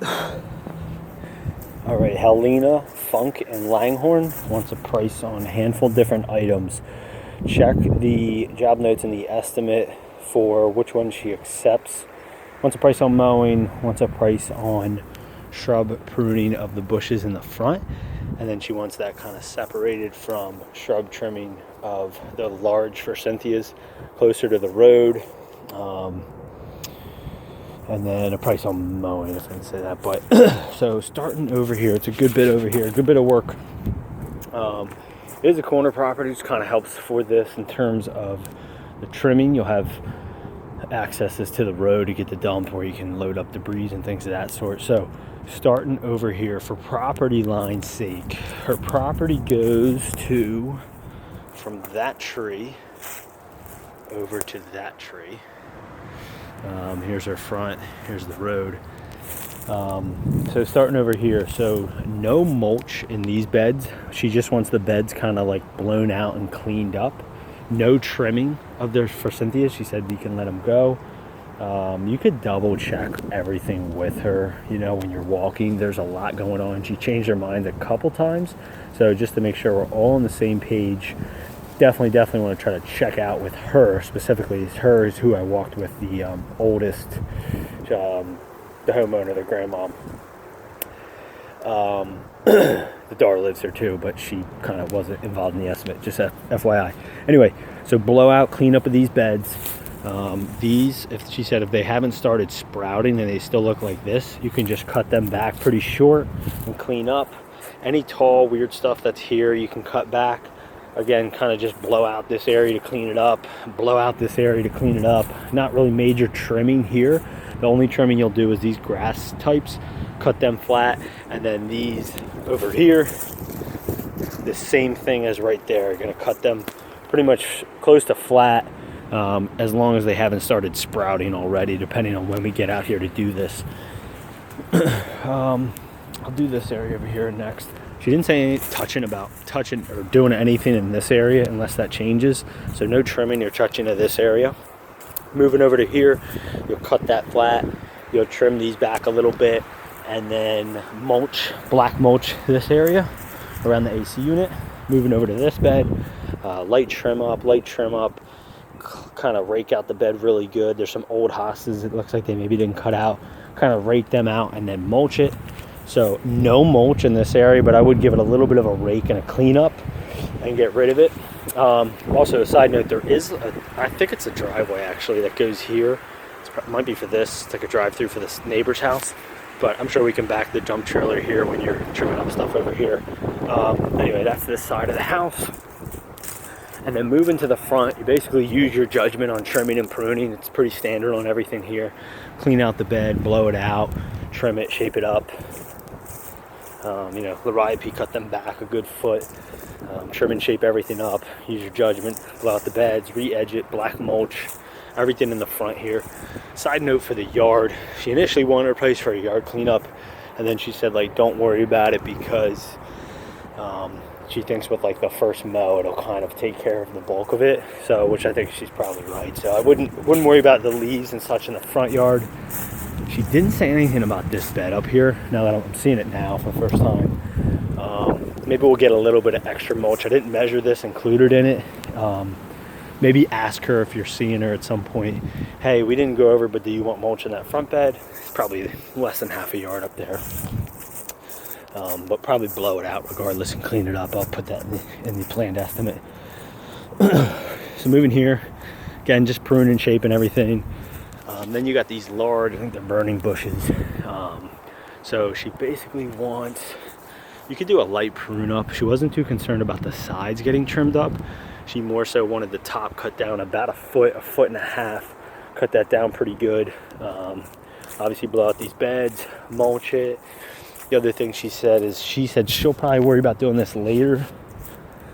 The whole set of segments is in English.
All right, Helena, Funk, and Langhorne wants a price on a handful of different items. Check the job notes and the estimate for which one she accepts. Wants a price on mowing, wants a price on shrub pruning of the bushes in the front, and then she wants that kind of separated from shrub trimming of the large forsythias closer to the road. And then a price on mowing, if I can say that. But so starting over here, it's a good bit over here, a good bit of work. It is a corner property, which kind of helps for this in terms of the trimming. You'll have accesses to the road to get the dump where you can load up debris and things of that sort. So starting over here, for property line's sake, her property goes to from that tree over to that tree. Here's her front, here's the road. So starting over here, so no mulch in these beds. She just wants the beds kind of like blown out and cleaned up. No trimming of their forsythias. She said you can let them go. You could double check everything with her. You know, when you're walking, there's a lot going on. She changed her mind a couple times. So just to make sure we're all on the same page, definitely want to try to check out with her specifically. Her is who I walked with, the oldest, the homeowner, the grandma. The daughter lives here too, but she kind of wasn't involved in the estimate, just FYI. Anyway, so blowout, cleanup of these beds. These, she said, if they haven't started sprouting and they still look like this, you can just cut them back pretty short and clean up. Any tall, weird stuff that's here, you can cut back. Again, kind of just blow out this area to clean it up, blow out this area to clean it up. Not really major trimming here. The only trimming you'll do is these grass types, cut them flat, and then these over here, the same thing as right there. You're gonna cut them pretty much close to flat, as long as they haven't started sprouting already, depending on when we get out here to do this. I'll do this area over here next. She didn't say anything about touching or doing anything in this area unless that changes. So no trimming or touching of this area. Moving over to here, you'll cut that flat. You'll trim these back a little bit, and then mulch, black mulch this area around the AC unit. Moving over to this bed, light trim up, kind of rake out the bed really good. There's some old hostas it looks like they maybe didn't cut out. Kind of rake them out and then mulch it. So no mulch in this area, but I would give it a little bit of a rake and a cleanup and get rid of it. Also, a side note, there is, I think it's a driveway actually that goes here. It might be for this. It's like a drive-through for this neighbor's house, but I'm sure we can back the dump trailer here when you're trimming up stuff over here. Anyway, that's this side of the house. And then moving to the front, you basically use your judgment on trimming and pruning. It's pretty standard on everything here. Clean out the bed, blow it out, trim it, shape it up. Lariat cut them back a good foot. Trim and shape everything up. Use your judgment. Blow out the beds, re-edge it, black mulch, everything in the front here. Side note for the yard, she initially wanted a place for a yard cleanup, and then she said, like, don't worry about it because she thinks with like the first mow it'll kind of take care of the bulk of it. So, which I think she's probably right. So I wouldn't worry about the leaves and such in the front yard. She didn't say anything about this bed up here. Now that I'm seeing it now for the first time, maybe we'll get a little bit of extra mulch. I didn't measure this included in it. Maybe ask her if you're seeing her at some point. Hey, we didn't go over, but do you want mulch in that front bed? It's probably less than half a yard up there. But probably blow it out regardless and clean it up. I'll put that in the planned estimate. So moving here, again, just pruning, shaping everything. Then you got these large, I think they're burning bushes. So she basically wants, you could do a light prune up. She wasn't too concerned about the sides getting trimmed up. She more so wanted the top cut down about a foot and a half. Cut that down pretty good. Obviously blow out these beds, mulch it. The other thing she said is she'll probably worry about doing this later,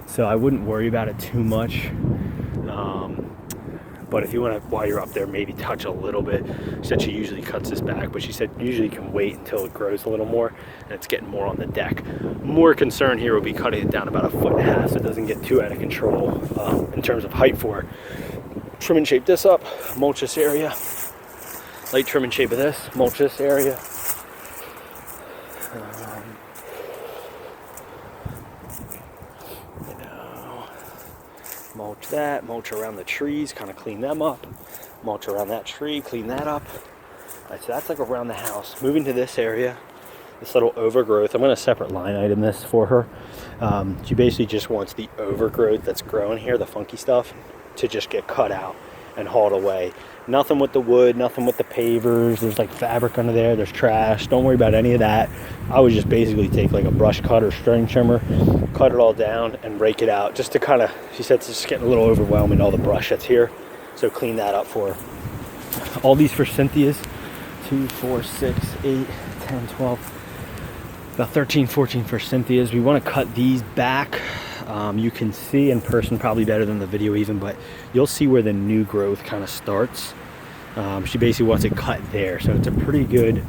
so I wouldn't worry about it too much. But if you want to, while you're up there, maybe touch a little bit. She said she usually cuts this back, but she said usually you can wait until it grows a little more and it's getting more on the deck. More concern here would be cutting it down about a foot and a half so it doesn't get too out of control in terms of height for her. Trim and shape this up, mulch this area. Light trim and shape of this, mulch this area. You know, mulch that, mulch around the trees, kind of clean them up. Mulch around that tree, clean that up. All right, so that's like around the house. Moving to this area, this little overgrowth. I'm going to separate line item this for her. She basically just wants the overgrowth that's growing here, the funky stuff, to just get cut out and hauled away. Nothing with the wood, nothing with the pavers. There's like fabric under there, there's trash. Don't worry about any of that. I would just basically take like a brush cut or string trimmer, cut it all down and rake it out, just to kind of, she said it's just getting a little overwhelming, all the brush that's here. So clean that up for her. All these for Cynthia's. 2, 4, 6, 8, 10, 12, about 13, 14 for Cynthia's. We want to cut these back. You can see in person probably better than the video even, but you'll see where the new growth kind of starts. She basically wants it cut there, so it's a pretty good,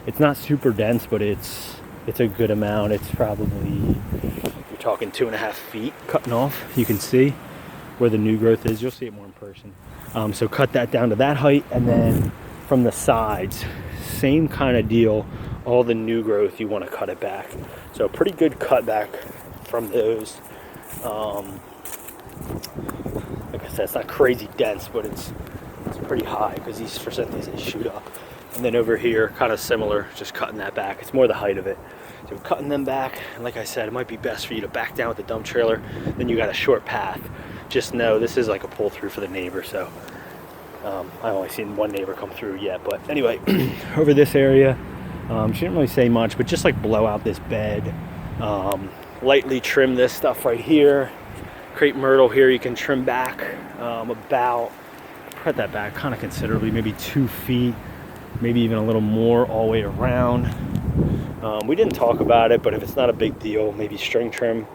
it's not super dense, but it's a good amount. It's probably, you're talking 2.5 feet cutting off. You can see where the new growth is. You'll see it more in person. So cut that down to that height, and then from the sides, same kind of deal. All the new growth, you want to cut it back. So pretty good cut back from those. Like I said, it's not crazy dense, but it's pretty high because these percentages they shoot up. And then over here, kind of similar, just cutting that back. It's more the height of it. So cutting them back, and like I said, it might be best for you to back down with the dump trailer. Then you got a short path. Just know this is like a pull through for the neighbor. So I've only seen one neighbor come through yet. But anyway, over this area, she didn't really say much, but just like blow out this bed. Lightly trim this stuff right here. Crepe myrtle here, you can trim back about, cut that back kind of considerably, maybe 2 feet, maybe even a little more all the way around. We didn't talk about it, but if it's not a big deal, maybe string trim,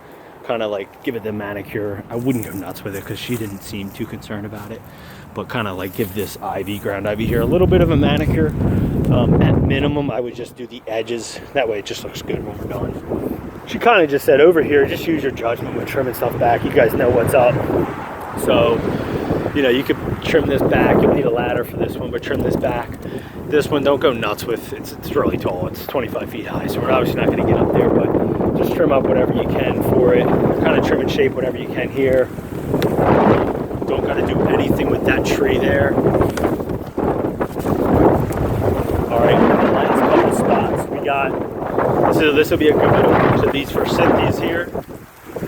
kind of like give it the manicure. I wouldn't go nuts with it because she didn't seem too concerned about it, but kind of like give this ground ivy here a little bit of a manicure. At minimum, I would just do the edges. That way it just looks good when we're done. She kind of just said over here, just use your judgment with trimming stuff back. You guys know what's up. So, you know, you could trim this back. You'll need a ladder for this one, but trim this back. This one, don't go nuts with. It's really tall. It's 25 feet high, so we're obviously not going to get up there, but just trim up whatever you can for it. Kind of trim and shape whatever you can here. Don't got to do anything with that tree there. All right, the last couple spots we got. So this will be a good one. So these for Cynthia's here.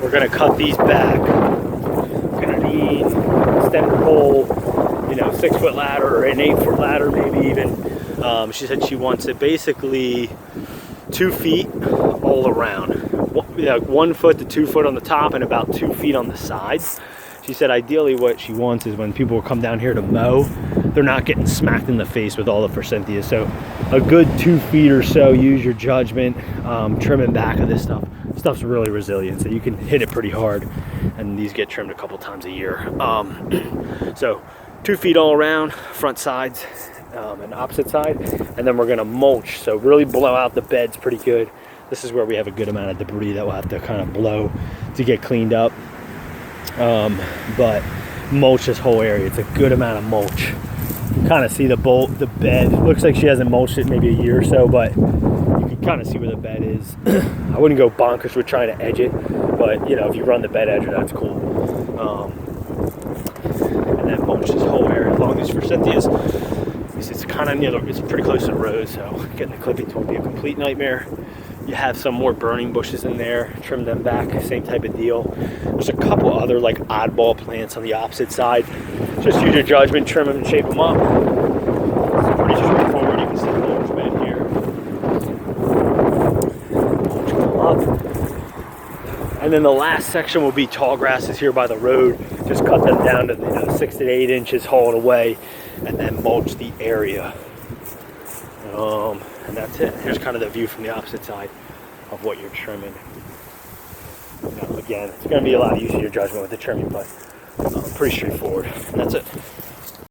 We're going to cut these back. We're going to need a extender pole, 6-foot ladder or an 8-foot ladder maybe even. She said she wants it basically 2 feet all around. 1 foot to 2 foot on the top and about 2 feet on the sides. She said ideally what she wants is when people come down here to mow, they're not getting smacked in the face with all the forsythias. So a good 2 feet or so, use your judgment, trimming back of this stuff. Stuff's really resilient, so you can hit it pretty hard, and these get trimmed a couple times a year. So 2 feet all around, front sides and opposite side, and then we're gonna mulch. So really blow out the beds pretty good. This is where we have a good amount of debris that we'll have to kind of blow to get cleaned up. But mulch this whole area. It's a good amount of mulch. You kind of see the bed. Looks like she hasn't mulched it maybe a year or so, but you can kind of see where the bed is. I wouldn't go bonkers with trying to edge it, but if you run the bed edger, that's cool. And then mulch this whole area. As long as for Cynthia's, it's kind of it's pretty close to the road, so getting the clippings won't be a complete nightmare. You have some more burning bushes in there, trim them back, same type of deal. There's a couple other like oddball plants on the opposite side. Just use your judgment, trim them and shape them up. It's pretty straightforward. You can see the mulch bed here. Mulch come up. And then the last section will be tall grasses here by the road. Just cut them down to 6 to 8 inches, haul it away, and then mulch the area. And that's it. Here's kind of the view from the opposite side of what you're trimming. Again, it's going to be a lot of use of your judgment with the trimming, but pretty straightforward. And that's it.